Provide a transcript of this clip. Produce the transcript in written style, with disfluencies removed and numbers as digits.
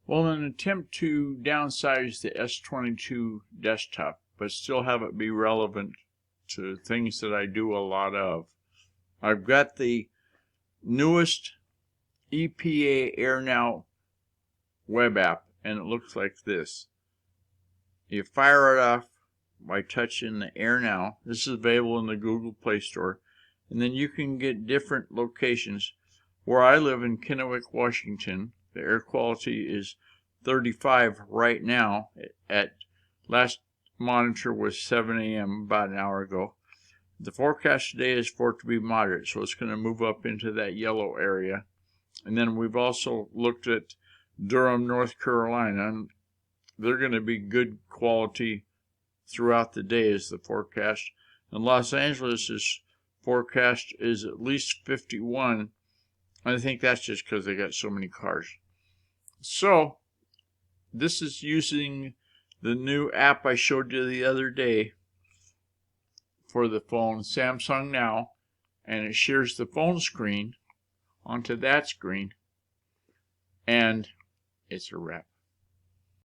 Well, in an attempt to downsize the S22 desktop, but still have it be relevant to things that I do a lot of, I've got the newest EPA Air Now web app, and it looks like this. You fire it off by touching the Air Now. This is available in the Google Play Store, and then you can get different locations. Where I live in Kennewick, Washington, the air quality is 35 right now. At last monitor was 7 a.m. about an hour ago. The forecast today is for it to be moderate, so it's going to move up into that yellow area. And then we've also looked at Durham, North Carolina, and they're going to be good quality throughout the day is the forecast. And Los Angeles' forecast is at least 51. I think that's just because they got so many cars. So this is using the new app I showed you the other day for the phone, Samsung Now, and it shares the phone screen onto that screen, and it's a wrap.